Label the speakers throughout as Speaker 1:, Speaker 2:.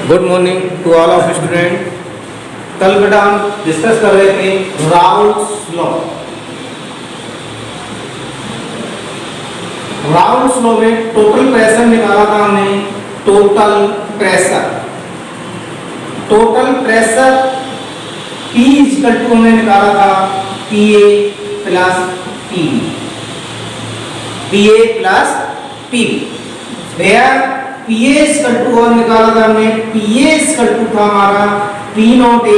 Speaker 1: Good morning to all of student. कल बेटा हम डिस्कस कर रहे थे राउल्स लॉ। राउल्स लॉ में टोटल प्रेशर निकाला था हमने। Total pressure P equal to हमने निकाला था PA plus PB। PA plus PB where PA equal to और निकाला था हमने। PA इक्वल टू था हमारा P not A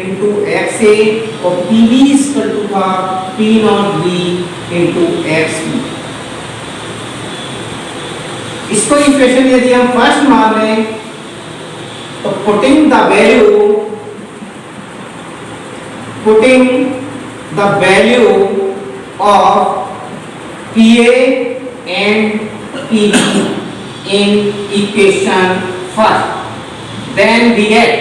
Speaker 1: into XA और PB इक्वल टू था P not B into XB। इसको इक्वेशन यदि हम फर्स्ट मान लें तो putting the value of PA and PB in equation first, then we get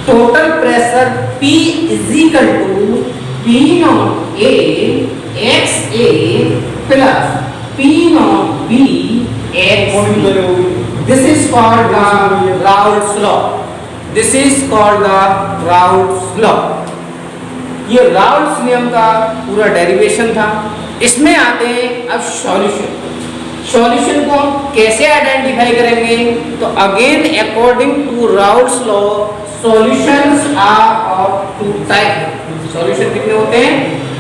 Speaker 1: total pressure P is equal to P naught A XA plus P naught B XB. This is called the Raoult's law. ये Raoult's नियम का पूरा derivation था। इसमें आते हैं अब solution को हम कैसे आइडेंटिफाई करेंगे? तो again according to Raoult's law solutions are of two type. Solution कितने होते हैं?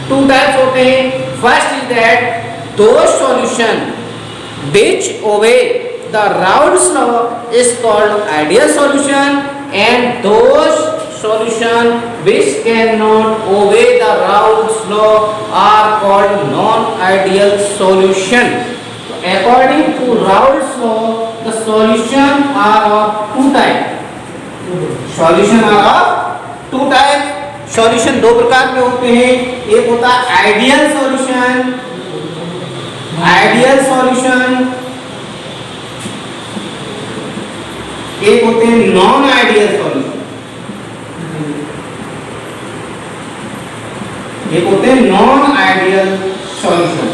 Speaker 1: टू टाइप्स होते हैं। First is that those solution which obey the Raoult's law is called ideal solution and those solution which cannot obey the Raoult's law are called non-ideal solution. According to Raoult's law, the solution are of two types. Solution दो प्रकार के होते हैं। एक होता है ideal solution, एक होते हैं नॉन आइडियल सॉल्यूशन। एक होते हैं नॉन आइडियल सॉल्यूशन,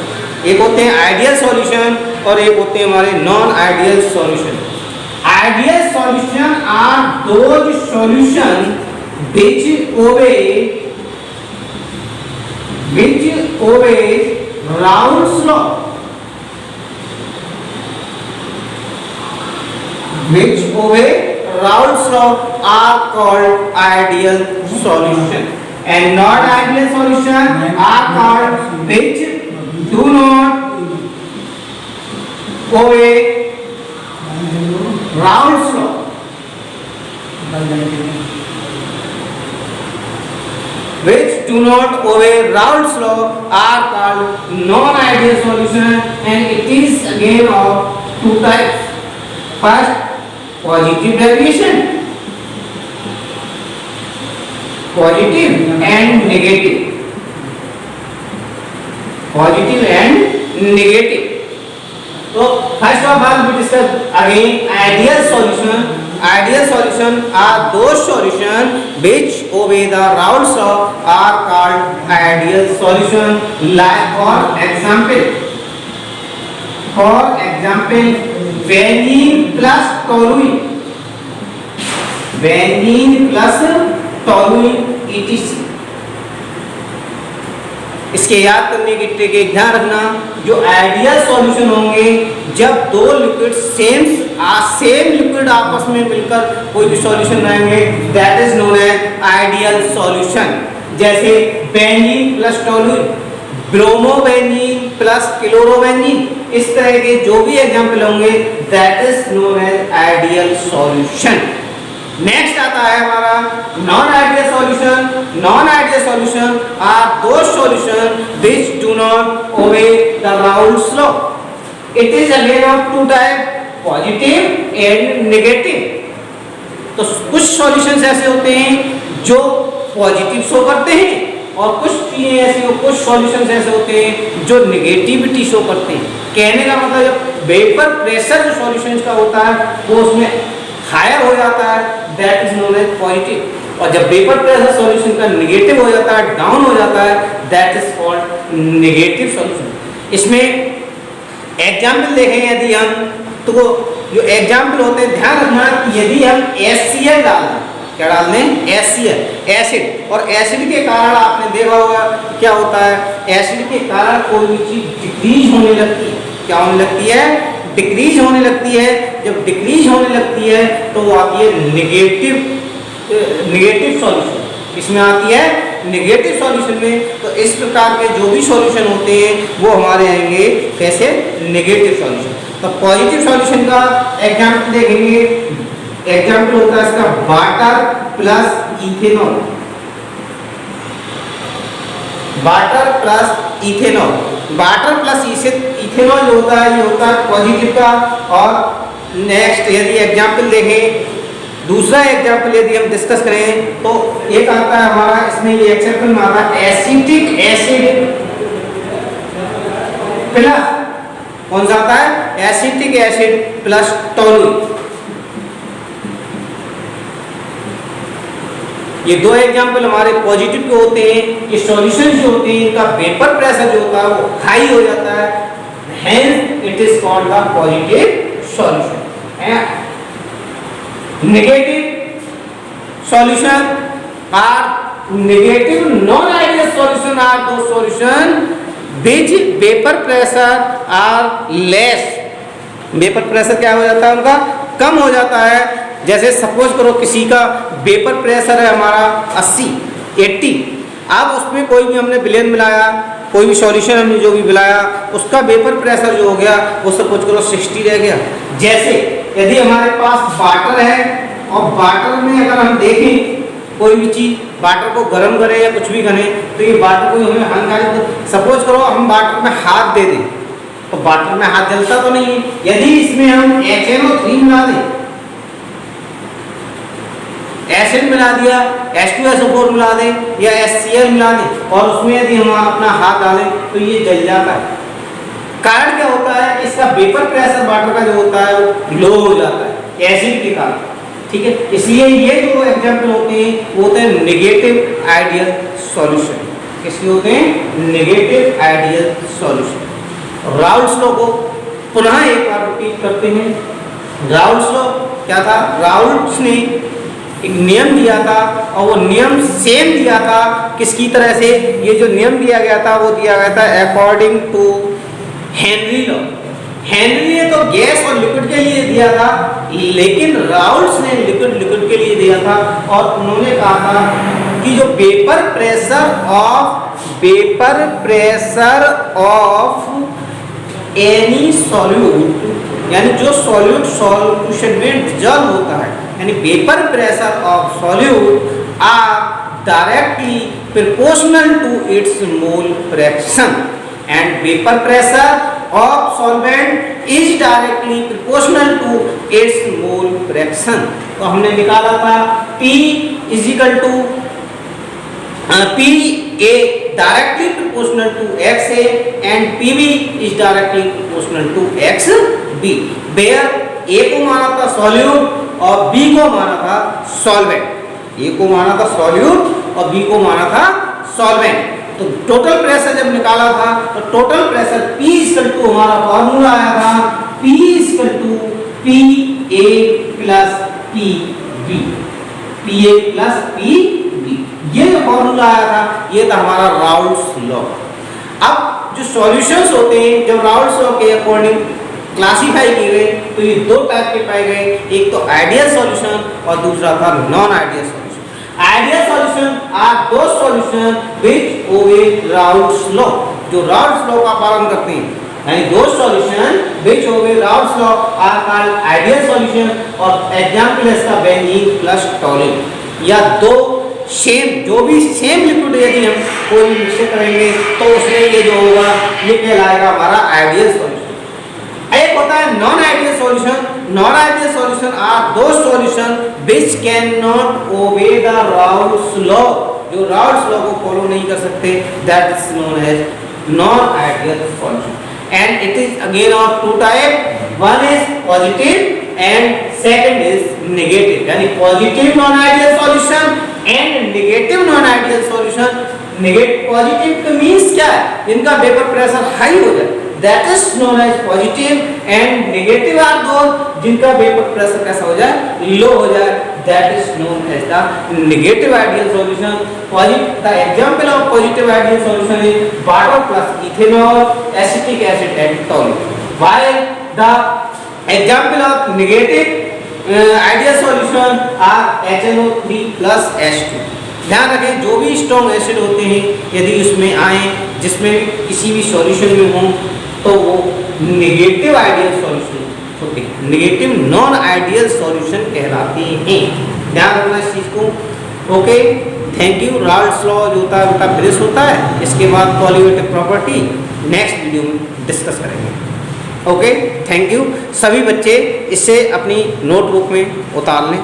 Speaker 1: एक होते हैं आइडियल सॉल्यूशन और एक होते हैं हमारे non ideal solution. Ideal solution are those solution which obey Raoult's law, are called ideal solution. And not ideal solution are called which do not obey Raoult's law. Which do not obey Raoult's law are called non-ideal solution, and it is again of two types. First, positive derivation. Positive and negative. So first of all we discuss again ideal solution. Ideal solution are those solution which obey the Raoult's law are called ideal solution. Like for example vanillin plus toluene etc. इसके याद करने की trick है, ध्यान रखना जो ideal solution होंगे जब दो लिक्विड सेम लिक्विड आपस में मिलकर कोई भी सॉल्यूशन बनाएंगे that is known as ideal solution. जैसे benzene plus toluene, bromobenzene plus chlorobenzene, इस तरह के जो भी एग्जांपल होंगे that is known as ideal solution. Next आता है हमारा non ideal solution are those solution which do not obey the Raoult's law. It is again of two type, positive and negative. तो कुछ सॉल्यूशंस ऐसे होते हैं जो पॉजिटिव शो करते हैं और कुछ सॉल्यूशंस ऐसे होते हैं जो नेगेटिविटी शो करते हैं। कहने का मतलब जब वेपर प्रेशर जो सॉल्यूशंस का होता है वो उसमें हायर हो जाता है that is known as positive, और जब वेपर प्रेशर सॉल्यूशन का नेगेटिव हो जाता है, डाउन हो जाता है, that is called negative solution. इसमें एग्जाम्पल देखें यदि हम, तो जो एग्जाम्पल होते हैं ध्यान रखना कि यदि हम HCl डाल दें, क्या डाल दें, HCl एसिड, और एसिड के कारण आपने देखा होगा क्या होता है, एसिड के कारण कोई भी चीज डिक्रीज होने लगती है, क्या होने लगती है, डिक्रीज होने लगती है। जब डिक्रीज होने लगती है तो वो आती है निगेटिव सॉल्यूशन, इसमें आती है नेगेटिव सॉल्यूशन में। तो इस प्रकार के जो भी सॉल्यूशन होते हैं वो हमारे आएंगे कैसे, नेगेटिव सॉल्यूशन। तो पॉजिटिव सॉल्यूशन का एग्जाम्पल देखेंगे, एग्जाम्पल होता है इसका water plus ethanol, water plus ethanol. Water plus ethanol जो होता है ये होता है पॉजिटिव का। और नेक्स्ट यदि एग्जाम्पल देखें, दूसरा एग्जाम्पल यदि हम डिस्कस करें तो एक आता है हमारा, इसमें ये एग्जाम्पल में आता है एसिटिक एसिड प्लस, कौन सा आता है, एसिटिक एसिड प्लस टोलुइन। ये दो एग्जाम्पल हमारे पॉजिटिव के होते हैं। ये सॉल्यूशन जो होते हैं इनका वेपर प्रेशर जो होता है वो हाई हो जाता है, hence it is called the positive solution. Negative solution are negative non ideal solution are those solution which vapour pressure are less, vapour pressure क्या हो जाता है उनका, कम हो जाता है। जैसे सपोज करो किसी का वेपर प्रेशर है हमारा 80 80, अब उसमें कोई भी हमने विलेन मिलाया, कोई भी सॉल्यूशन हमने जो भी मिलाया, उसका वेपर प्रेशर जो हो गया वो सपोज करो 60 रह गया। जैसे यदि हमारे पास वाटर है और वाटर में अगर हम देखें कोई भी चीज, वाटर को गर्म करें या कुछ भी करें, तो ये वाटर को हमें हल्का, सपोज करो हम वाटर में हाथ दे दें तो वाटर में हाथ जलता तो नहीं है। यदि इसमें हम HNO3 मिला दें, एसिड मिला दिया, H2SO4 मिला दें या HCl मिला दें और उसमें यदि हम अपना हाथ डालें तो ये जल जाता है। कारण क्या होता है, इसका वेपर प्रेशर वाटर का जो होता है वो लो हो जाता है एसिड के कारण, ठीक है। इसलिए ये जो एग्जाम्पल होते हैं वो होते हैं नेगेटिव आइडियल सॉल्यूशन। किसके होते हैं, negative ideal solution. Raoul's law को पुनः एक बार रिपीट करते हैं। राउल्स लॉ क्या था, राउल्स ने एक नियम दिया था और वो नियम सेम दिया था किसकी तरह से, ये जो नियम दिया गया था वो दिया गया था according to Henry law. Henry ने तो गैस और लिक्विड के लिए दिया था, लेकिन राउल्स ने लिक्विड के लिए दिया था। और उन्होंने कहा था कि जो vapour pressure of any solute, यानी जो सॉल्यूशन में जल होता है, यानी vapour pressure of solute are directly proportional to its mole fraction and vapour pressure of solvent is directly proportional to its mole fraction। तो हमने निकाला था P is equal to P A directly proportional to XA and PB is directly proportional to XB, where A को माना था solute और B को माना था solvent, A को माना था solute और B को माना था solvent। तो टोटल प्रेशर जब निकाला था तो total pressure P equal to हमारा फॉर्मूला आया था P equal to PA plus PB, PA plus PB, ये जो फॉर्मूला आया था ये था हमारा राउल्स लॉ। अब जो सॉल्यूशंस होते हैं जब राउल्स लॉ के अकॉर्डिंग क्लासीफाई किए गए तो ये दो टाइप के पाए गए, एक तो आइडियल सॉल्यूशन और दूसरा था non ideal solution. Ideal solution are those solution which obey Raoult's law, जो Raoult's law का पालन करते हैं, यानी those solution which obey Raoult's law are called ideal solution। और एग्जाम्पल है इसका बेंजीन प्लस टॉलिन, या दो सेम जो भी सेम लिक्विड यदि हम कोई मिक्स करेंगे तो उसमें ये जो होगा ये कहलाएगा हमारा आइडियल सॉल्यूशन। एक होता है non ideal solution. Non ideal solution are those solution which can not obey the Raoult's law, जो राउल्स लॉ को फॉलो नहीं कर सकते, that is known as non ideal solution. And it is again of two type, one is positive and second is negative, यानी positive non ideal solution and negative non ideal solution. Negative positive का means क्या है, इनका vapour pressure high हो जाए, that is known as positive and negative are those जिनका vapour pressure कैसा हो जाए, लो हो जाए, that is known as the negative ideal solution. The example of positive ideal solution is water plus ethanol, acetic acid and tonic. While the example of negative ideal solution are HNO3 plus H2. ध्यान रखें जो भी strong acid होते हैं यदि उसमें आए जिसमें किसी भी सॉल्यूशन में हो तो वो नेगेटिव आइडियल सॉल्यूशन होते हैं, नेगेटिव नॉन आइडियल सॉल्यूशन कहलाते हैं. ध्यान रखना इस चीज को. Okay, thank you. Raoult's law जो होता है उनका फिनिश होता है, इसके बाद कॉलिगेटिव प्रॉपर्टी नेक्स्ट वीडियो में डिस्कस करेंगे. Okay, thank you. सभी बच्चे इसे अपनी नोटबुक में उतार लें.